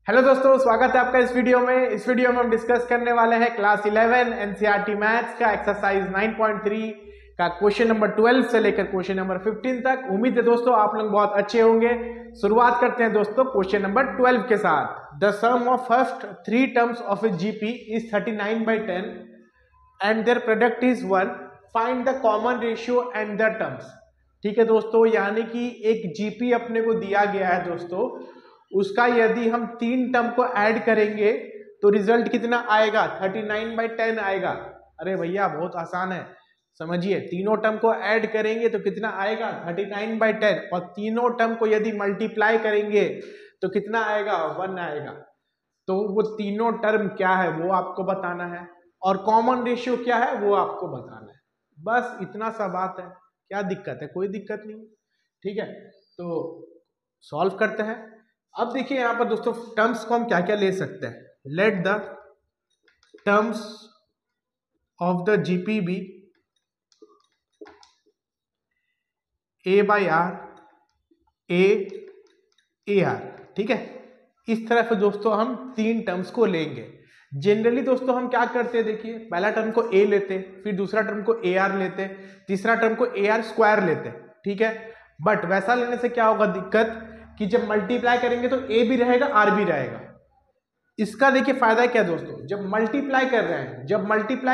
Hello दोस्तों, स्वागत है आपका इस वीडियो में। इस वीडियो में हम डिस्कस करने वाले हैं क्लास 11 एनसीईआरटी मैथ्स का एक्सरसाइज 9.3 का क्वेश्चन नंबर 12 से लेकर क्वेश्चन नंबर 15 तक। उम्मीद है दोस्तों आप लोग बहुत अच्छे होंगे। शुरुआत करते हैं दोस्तों क्वेश्चन नंबर 12 के साथ। The sum of first 3 terms of a GP is 39/10 and their product is 1। Find the common ratio and the terms. ठीक है दोस्तों, यानी कि एक जीपी अपने को दिया गया है दोस्तों, उसका यदि हम 3 टर्म को ऐड करेंगे तो रिजल्ट कितना आएगा? 39/10 आएगा। अरे भैया बहुत आसान है, समझिए। तीनों टर्म को ऐड करेंगे तो कितना आएगा? 39/10। और तीनों टर्म को यदि मल्टीप्लाई करेंगे तो कितना आएगा? 1 आएगा। तो वो तीनों टर्म क्या है वो आपको बताना है, और कॉमन रेशियो क्या है वो आपको बताना है। बस इतना सा बात है। क्या दिक्कत है? कोई दिक्कत नहीं। ठीक है, तो सॉल्व करते हैं। अब देखिए यहां पर दोस्तों टर्म्स को हम क्या क्या ले सकते हैं। Let the terms of the GP be a by r a r. ठीक है, इस तरह से दोस्तों हम 3 टर्म्स को लेंगे। जनरली दोस्तों हम क्या करते हैं, देखिए पहला टर्म को ए लेते, फिर दूसरा टर्म को ए आर लेते, तीसरा टर्म को ए आर स्क्वायर लेते। ठीक है, बट वैसा लेने से क्या होगा दिक्कत कि जब मल्टीप्लाई करेंगे तो ए भी रहेगा आर भी रहेगा। इसका देखिए फायदा क्या दोस्तों, जब मल्टीप्लाई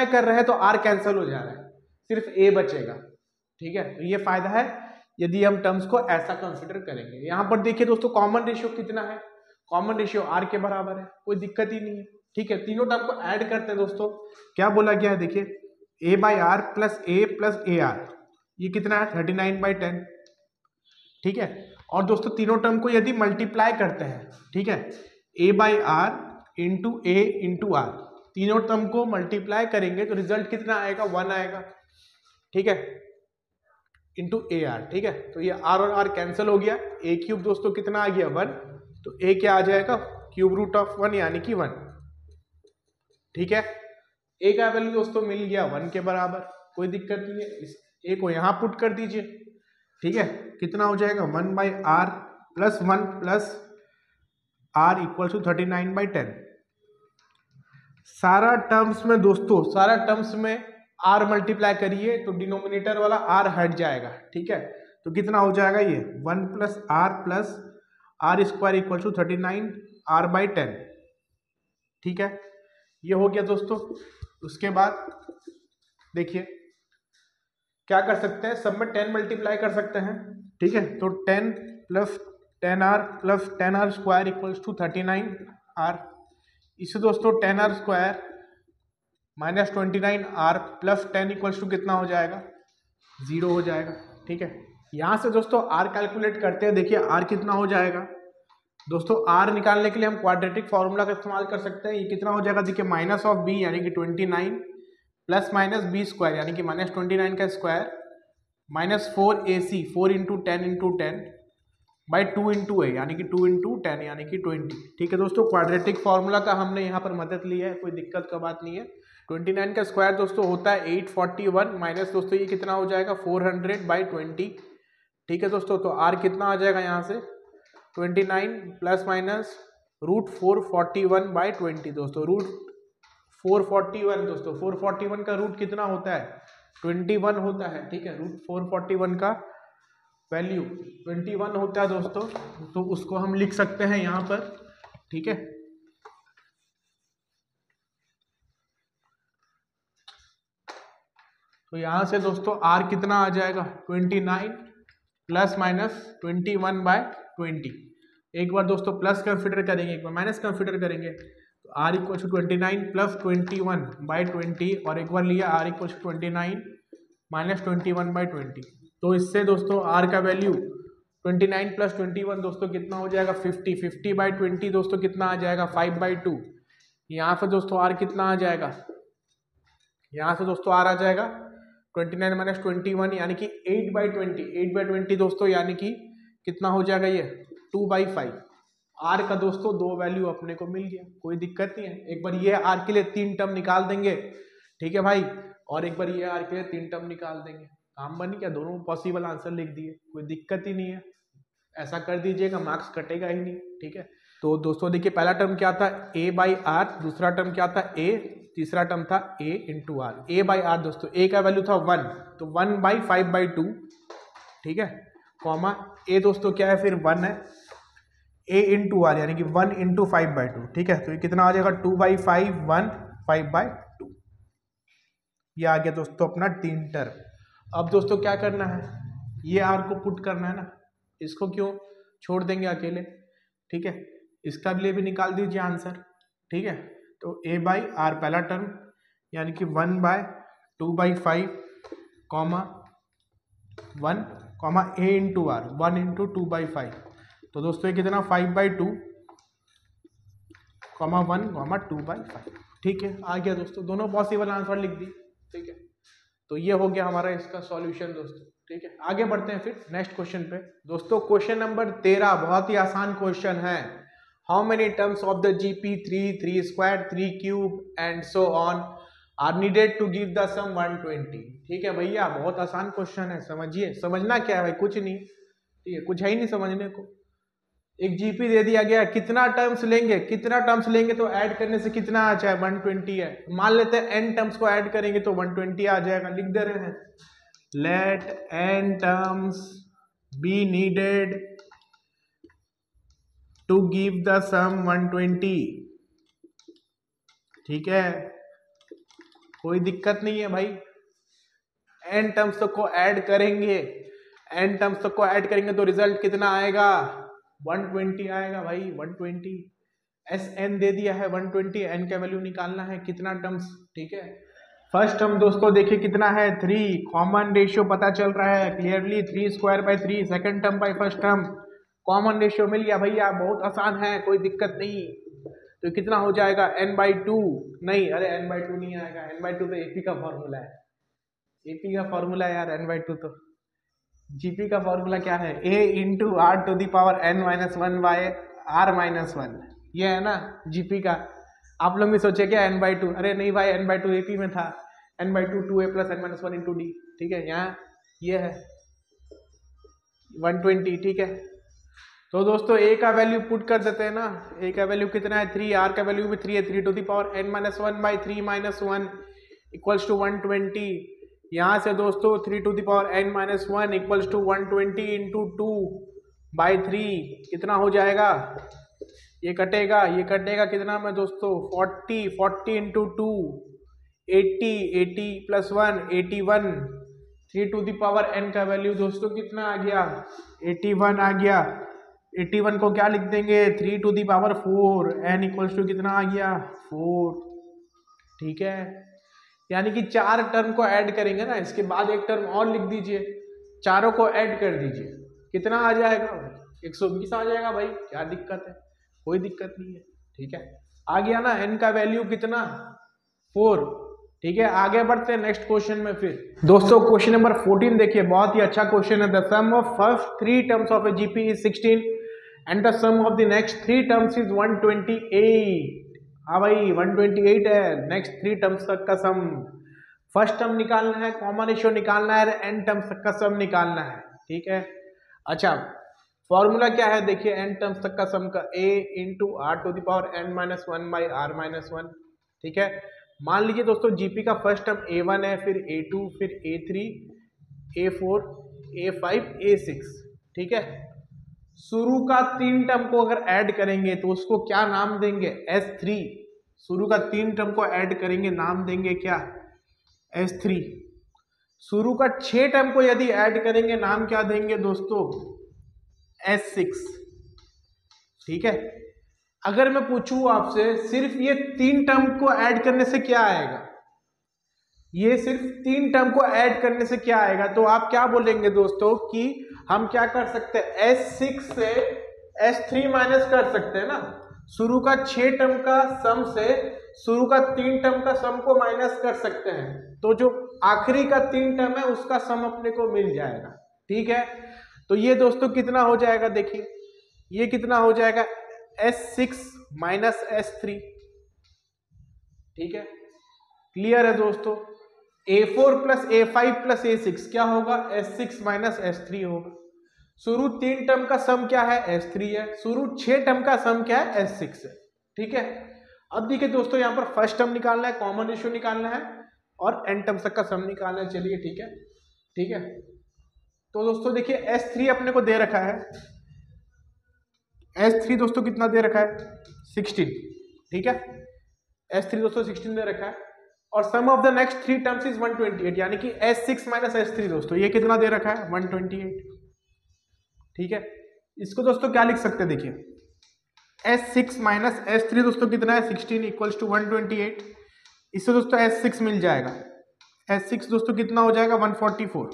कर रहे हैं तो आर कैंसिल हो जा रहा है, सिर्फ ए बचेगा। ठीक है, तो ये फायदा है यदि हम टर्म्स को ऐसा कंसिडर करेंगे। यहां पर देखिए दोस्तों कॉमन रेशियो कितना है? कॉमन रेशियो आर के बराबर है, कोई दिक्कत ही नहीं है। ठीक है, तीनों टर्म को ऐड करते हैं दोस्तों। क्या बोला गया है देखिए, A by are plus A R, ये कितना है? 39/10। ठीक है, और दोस्तों तीनों टर्म को यदि मल्टीप्लाई करते हैं, ठीक है, A by R into A into R, तीनों टर्म को मल्टीप्लाई करेंगे तो रिजल्ट कितना आएगा? 1 आएगा। ठीक है, इंटू ए आर। ठीक है, तो ये आर और आर कैंसिल हो गया। ए क्यूब दोस्तों कितना आ गया? 1। तो ए क्या आ जाएगा? क्यूब रूट ऑफ 1 यानी कि 1। ठीक है, ए का वैल्यू दोस्तों मिल गया 1 के बराबर, कोई दिक्कत नहीं है। इस ए को यहां पुट कर दीजिए। ठीक है, कितना हो जाएगा? 1 by are plus 1 plus r equal to 39/10। सारा टर्म्स में दोस्तों, सारा टर्म्स में आर मल्टीप्लाई करिए तो डिनोमिनेटर वाला आर हट जाएगा। ठीक है, तो कितना हो जाएगा? ये 1 plus r square equal to 39 r by 10। ठीक है, ये हो गया दोस्तों। उसके बाद देखिए क्या कर सकते हैं, सब में 10 मल्टीप्लाई कर सकते हैं। ठीक है, तो 10 plus 10r square equals to 39r। इसे दोस्तों 10r square minus 29r plus 10 equals to कितना हो जाएगा? 0 हो जाएगा। ठीक है, यहां से दोस्तों r कैलकुलेट करते हैं। देखिए r कितना हो जाएगा दोस्तों? r निकालने के लिए हम क्वाड्रेटिक फॉर्मूला का इस्तेमाल कर सकते हैं। ये कितना हो जाएगा देखिए, माइनस ऑफ b यानी कि 29 प्लस माइनस बी स्क्वायर यानी कि माइनस 29 का square minus 4ac 4 into 10 by 2 into A यानी कि 2 इंटू 10 यानी कि 20। ठीक है दोस्तों, क्वाड्रेटिक फॉर्मूला का हमने यहाँ पर मदद ली है, कोई दिक्कत का बात नहीं है। 29 का स्क्वायर दोस्तों होता है 841 माइनस दोस्तों ये कितना हो जाएगा? 400/20। ठीक है दोस्तों, तो आर कितना आ जाएगा यहाँ से? 29 प्लस माइनस रूट 441/20 दोस्तों। रूट 441 दोस्तों, 441 का रूट कितना होता है? 21 होता है। ठीक है, रूट 441 का वैल्यू 21 होता है दोस्तों, तो उसको हम लिख सकते हैं यहां पर। ठीक है, तो यहां से दोस्तों r कितना आ जाएगा? 29 प्लस माइनस 21/20। एक बार दोस्तों प्लस कंसिडर करेंगे, एक बार माइनस कंसिडर करेंगे, तो r इक्वल टू 29 प्लस 21/20, और एक बार लिया r इक्वल टू 29 माइनस 21/20। तो इससे दोस्तों r का वैल्यू 29 प्लस 21 दोस्तों कितना हो जाएगा? 50। 50/20 दोस्तों कितना आ जाएगा? 5/2। यहाँ से दोस्तों r कितना आ जाएगा? यहाँ से दोस्तों r आ जाएगा 29 माइनस 21 यानी कि 8/20। 8/20 दोस्तों यानी कि कितना हो जाएगा? ये 2/5। r का दोस्तों 2 वैल्यू अपने को मिल गया, कोई दिक्कत नहीं है। एक बार ये r के लिए 3 टर्म निकाल देंगे। ठीक है भाई, और एक बार ये r के लिए 3 टर्म निकाल देंगे। काम बनी क्या? दोनों पॉसिबल आंसर लिख दिए, कोई दिक्कत ही नहीं है। ऐसा कर दीजिएगा, मार्क्स कटेगा ही नहीं। ठीक है, तो दोस्तों देखिए पहला टर्म क्या था a बाई आर, दूसरा टर्म क्या था a, तीसरा टर्म था a into r. a by r दोस्तों a का वैल्यू था 1, तो 1 बाई 5/2, ठीक है, कॉमा a दोस्तों क्या है फिर 1 है, a इंटू आर यानी कि 1 इंटू 5/2, ठीक है, तो ये कितना आ जाएगा 2/5 1 5/2। ये आ गया दोस्तों अपना 3 टर्म। अब दोस्तों क्या करना है, ये आर को पुट करना है ना, इसको क्यों छोड़ देंगे अकेले, ठीक है, इसका लिए भी निकाल दीजिए आंसर, ठीक है। तो a बाई आर पहला टर्म यानी कि 1/2/5 comma 1 comma a into r 1 into 2/5, तो दोस्तों ये कितना 5/2 कॉमा 1 कॉमा 2/5, ठीक है, आ गया दोस्तों, दोनों पॉसिबल आंसर लिख दी, ठीक है। तो ये हो गया हमारा इसका सॉल्यूशन दोस्तों, ठीक है। आगे बढ़ते हैं फिर नेक्स्ट क्वेश्चन पे। दोस्तों क्वेश्चन नंबर 13 बहुत ही आसान क्वेश्चन है। How many terms of the GP 3 square 3 cube and so on are needed to give the sum 120। ठीक है भैया, बहुत आसान क्वेश्चन है, समझिए। समझना क्या है भाई, कुछ नहीं, ठीक है, कुछ है ही नहीं समझने को। एक जीपी दे दिया गया, कितना टर्म्स लेंगे तो ऐड करने से कितना आ जाए 120 है। मान लेते हैं n टर्म्स को ऐड करेंगे तो 120 आ जाएगा, लिख दे रहे हैं let n terms be needed to give the sum 120। ठीक है, कोई दिक्कत नहीं है भाई, n टर्म्स को ऐड करेंगे, n टर्म्स को ऐड करेंगे तो रिजल्ट कितना आएगा 120 आएगा भाई, 120। Sn दे दिया है 120, n का वैल्यू निकालना है कितना टर्म्स, ठीक है। फर्स्ट टर्म दोस्तों देखिए कितना है 3, कॉमन रेशियो पता चल रहा है clearly 3 square by 3, second term by first term, common ratio मिल गया भैया, बहुत आसान है, कोई दिक्कत नहीं। तो कितना हो जाएगा n/2, नहीं अरे n/2 नहीं आएगा, n/2 तो AP का फॉर्मूला है, AP का फॉर्मूला है यार, n/2 तो जीपी का फॉर्मूला क्या है, a into r to the power n-1 by r-1, ये है ना जीपी का। आप लोग भी सोचे क्या n/2, अरे नहीं भाई n/2 एपी में था, n/2 2a plus n-1 into D, ठीक है, यहाँ ये है 120, ठीक है। तो दोस्तों a का वैल्यू पुट कर देते हैं ना, a का वैल्यू कितना है 3, r का वैल्यू भी 3 है, 3 to the power n-1 by 3-1 equals to 120। यहाँ से दोस्तों 3 to the power n-1 equals to 120 into 2 by 3 कितना हो जाएगा, ये कटेगा कितना में दोस्तों 40 into 2 80 plus 1 81, 3 to the power n का वैल्यू दोस्तों कितना आ गया 81 आ गया, 81 को क्या लिख देंगे 3 to the power 4, n equals to कितना आ गया 4, ठीक है। यानी कि 4 टर्म को ऐड करेंगे ना, इसके बाद एक टर्म और लिख दीजिए, चारों को ऐड कर दीजिए, कितना आ जाएगा 120 आ जाएगा भाई, क्या दिक्कत है, कोई दिक्कत नहीं है, ठीक है। आ गया ना n का वैल्यू कितना 4, ठीक है। आगे बढ़ते हैं नेक्स्ट क्वेश्चन में। फिर दोस्तों क्वेश्चन नंबर 14 देखिए, बहुत ही अच्छा क्वेश्चन है। The sum of first 3 terms of a GP is 16 and the sum of the next 3 terms is 128। हाँ भाई 128 है, नेक्स्ट 3 टर्म्स तक का सम, फर्स्ट टर्म निकालना है, कॉमन रेशियो निकालना है, n टर्म्स तक का सम निकालना है, ठीक है। अच्छा फॉर्मूला क्या है देखिए, n टर्म्स तक का सम का a into r to the power n-1 by r-1, ठीक है। मान लीजिए दोस्तों जीपी का फर्स्ट टर्म a1 है, फिर a2, फिर a3, a4, a5, a6, ठीक है। शुरू का 3 टर्म को अगर ऐड करेंगे तो उसको क्या नाम देंगे S3, शुरू का 3 टर्म को ऐड करेंगे नाम देंगे क्या S3। शुरू का 6 टर्म को यदि ऐड करेंगे नाम क्या देंगे दोस्तों S6, ठीक है। अगर मैं पूछूं आपसे सिर्फ ये 3 टर्म को ऐड करने से क्या आएगा, ये सिर्फ 3 टर्म को ऐड करने से क्या आएगा, तो आप क्या बोलेंगे दोस्तों कि हम क्या कर सकते हैं S6 से S3 माइनस कर सकते हैं ना, शुरू का 6 टर्म का सम से शुरू का 3 टर्म का सम को माइनस कर सकते हैं, तो जो आखिरी का 3 टर्म है उसका सम अपने को मिल जाएगा, ठीक है। तो ये दोस्तों कितना हो जाएगा देखिए, ये कितना हो जाएगा S6 माइनस S3, ठीक है, क्लियर है दोस्तों। A4 plus A5 plus A6 क्या होगा S6 माइनस S3 होगा, शुरू 3 टर्म का सम क्या है, S3 है। शुरू 6 टर्म का सम क्या है, S6 है। ठीक है, अब देखिए दोस्तों यहाँ पर फर्स्ट टर्म निकालना है, कॉमन रेशियो निकालना है और n टर्म तक का सम निकालना है। चलिए ठीक है, ठीक है। तो दोस्तों देखिए S3 अपने को दे रखा है, S3 दोस्तों कितना दे रखा है, 16। ठीक है, S3 दोस्तों 16 दे रखा है और sum of the next 3 terms is 128, यानी कि S6 माइनस S3 दोस्तों ये कितना दे रखा है, 128। ठीक है, इसको दोस्तों क्या लिख सकते हैं, देखिए S6 माइनस S3 दोस्तों कितना है, 16 इक्वल्स टू 128। इससे दोस्तों S6 मिल जाएगा, S6 दोस्तों कितना हो जाएगा, 144।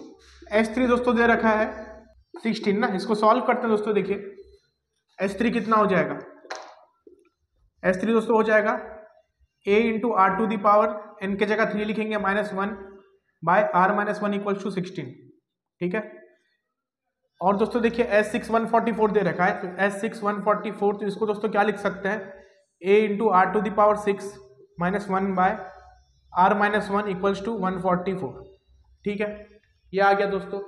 S3 दोस्तों दे रखा है 16 ना, इसको सॉल्व करते हैं दोस्तों। देखिए S3 कितना हो जाएगा, S3 दोस्तों हो जाएगा a into r to the power n के जगह 3 लिखेंगे -1 by r minus 1 equals to 16। ठीक है, और दोस्तों देखिए S6 144 दे रखा है, तो S6 144, तो इसको दोस्तों क्या लिख सकते हैं, a into r to the power 6 -1 by r minus 1 equals to 144। ठीक है, ये आ गया दोस्तों।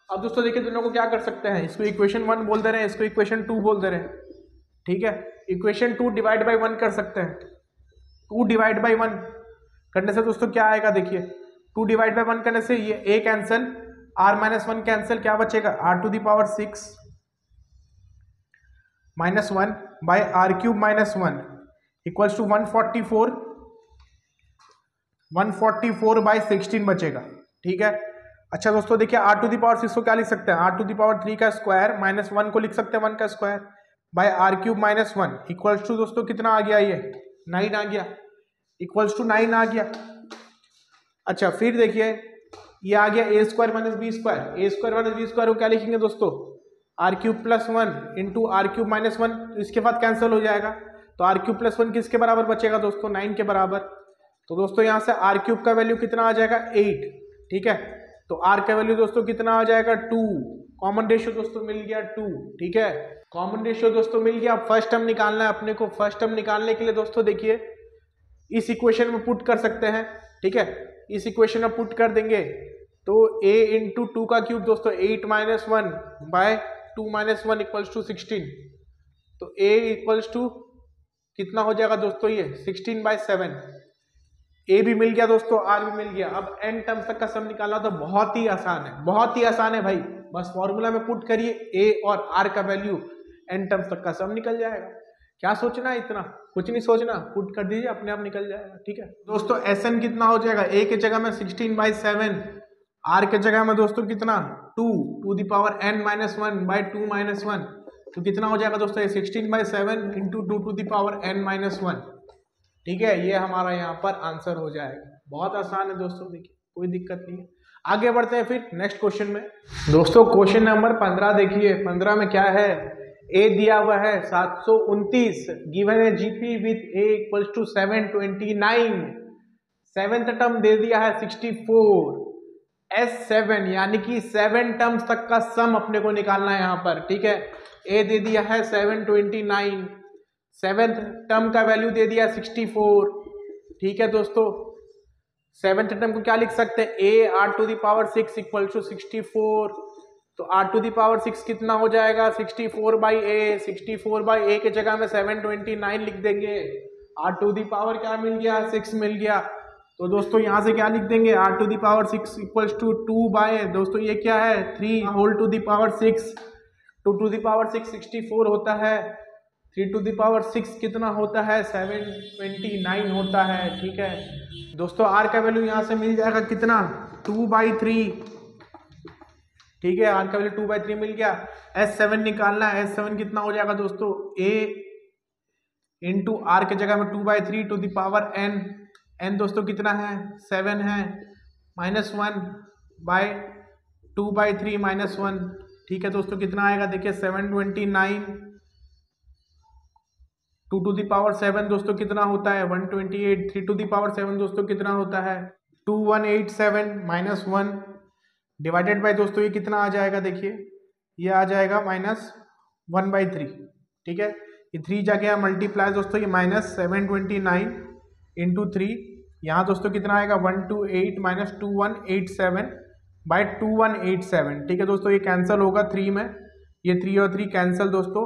अब दोस्तों देखिए दोनों को क्या कर सकते हैं, इसको इक्वेशन 1 बोल दे रहे हैं, इसको इक्वेशन 2 बोल दे रहे हैं। ठीक है, इक्वेशन 2 डिवाइड बाई 1 कर सकते हैं। 2 डिवाइड बाई 1 करने से दोस्तों क्या आएगा, देखिए 2 डिवाइड बाई 1 करने से ये a cancel, r minus 1 cancel, क्या बचेगा, r to the power 6 minus 1 by r cube minus 1 equals to 144 by 16 बचेगा। ठीक है, अच्छा दोस्तों देखिए r टू दी पावर 6 को क्या लिख सकते हैं, r टू दी पावर 3 का स्क्वायर माइनस 1 को लिख सकते हैं 1 का square by r cube minus 1 equals to दोस्तों कितना आ गया, ये 9 आ गया, इक्वल्स टू 9 आ गया। अच्छा फिर देखिए ये आ गया a square minus b square, a square minus b square को क्या लिखेंगे दोस्तों, r cube plus 1 into r cube minus 1, तो इसके बाद कैंसिल हो जाएगा, तो r क्यूब प्लस 1 किसके बराबर बचेगा दोस्तों, 9 के बराबर। तो दोस्तों यहाँ से r क्यूब का वैल्यू कितना आ जाएगा, 8। ठीक है, तो r का वैल्यू दोस्तों कितना आ जाएगा, 2। कॉमन रेशियो दोस्तों मिल गया 2। ठीक है, कॉमन रेशियो दोस्तों मिल गया। फर्स्ट टर्म निकालना है अपने को, फर्स्ट टर्म निकालने के लिए दोस्तों देखिए इस इक्वेशन में पुट कर सकते हैं। ठीक है, इस इक्वेशन में पुट कर देंगे तो a इंटू 2 का क्यूब दोस्तों 8 minus 1 by 2 minus 1 equals to 16, तो a इक्वल्स टू कितना हो जाएगा दोस्तों, ये 16 बाय 7। a भी मिल गया दोस्तों, r भी मिल गया। अब n टर्म्स तक का सम निकालना तो बहुत ही आसान है, बहुत ही आसान है भाई, बस फॉर्मूला में पुट करिए a और r का वैल्यू, n टर्म्स तक का सम निकल जाएगा। क्या सोचना है, इतना कुछ नहीं सोचना, पुट कर दीजिए अपने आप निकल जाएगा। ठीक है दोस्तों, Sn कितना हो जाएगा, a के जगह में 16 बाई 7, r के जगह में दोस्तों कितना 2 to the power n minus 1 by 2 minus 1, तो कितना हो जाएगा दोस्तों, ये 16 by 7 into 2 to the power n minus 1। ठीक है, ये हमारा यहाँ पर आंसर हो जाएगा। बहुत आसान है दोस्तों, देखिए कोई दिक्कत नहीं है। आगे बढ़ते हैं फिर नेक्स्ट क्वेश्चन में। दोस्तों क्वेश्चन नंबर 15 देखिए, 15 में क्या है, a दिया हुआ है 729, गिवन है GP with a equals to 729, seventh term दे दिया है 64, S7 यानी कि 7 टर्म्स तक का सम अपने को निकालना है यहाँ पर। ठीक है, a दे दिया है 729, सेवेंथ टर्म का वैल्यू दे दिया 64। ठीक है दोस्तों, सेवेंथ टर्म को क्या लिख सकते हैं, a r to the power 6 equal to 64, तो r टू दी पावर 6 कितना हो जाएगा, 64 बाई a, 64 बाई a के जगह में 729 लिख देंगे, r टू दी पावर क्या मिल गया, 6 मिल गया। तो दोस्तों यहाँ से क्या लिख देंगे, r to the power 6 equals to 2 by दोस्तों ये क्या है 3 whole to the power 6, 2 to the power 6 64 होता है, 3 टू दी पावर 6 कितना होता है 729 होता है। ठीक है दोस्तों, r का वैल्यू यहाँ से मिल जाएगा कितना 2/3। ठीक है, r का वैल्यू 2/3 मिल गया। S7 निकालना है, S7 कितना हो जाएगा दोस्तों, a इंटू r के जगह में 2/3 to the power n, n दोस्तों कितना है 7 है, -1 बाय 2/3 -1। ठीक है दोस्तों, कितना आएगा देखिए 729, 2 टू दी पावर 7 दोस्तों कितना होता है 128, 3 टू दी पावर 7 दोस्तों कितना होता है 2187 -1 डिवाइडेड बाय दोस्तों ये कितना आ जाएगा, देखिए ये आ जाएगा -1/3। ठीक है, ये 3 जाके यहाँ मल्टीप्लाई दोस्तों, ये -729 इंटू 3, यहाँ दोस्तों कितना आएगा 128 -2187 बाय 2187। ठीक है दोस्तों, ये कैंसिल होगा 3 में, ये 3 और 3 कैंसिल दोस्तों,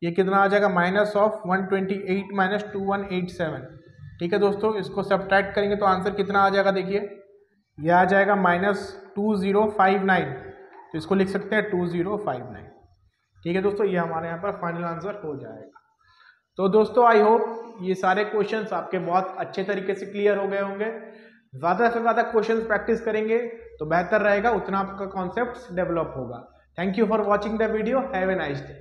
ये कितना आ जाएगा माइनस ऑफ 128 माइनस 2187। ठीक है दोस्तों, इसको सब्ट्रैक्ट करेंगे तो आंसर कितना आ जाएगा, देखिए ये आ जाएगा माइनस 2059, तो इसको लिख सकते हैं 2059। ठीक है दोस्तों, ये हमारे यहाँ पर फाइनल आंसर हो जाएगा। तो दोस्तों आई होप ये सारे क्वेश्चंस आपके बहुत अच्छे तरीके से क्लियर हो गए होंगे। ज़्यादा से ज़्यादा क्वेश्चंस प्रैक्टिस करेंगे तो बेहतर रहेगा, उतना आपका कॉन्सेप्ट डेवलप होगा। Thank you for watching the video, have a nice day.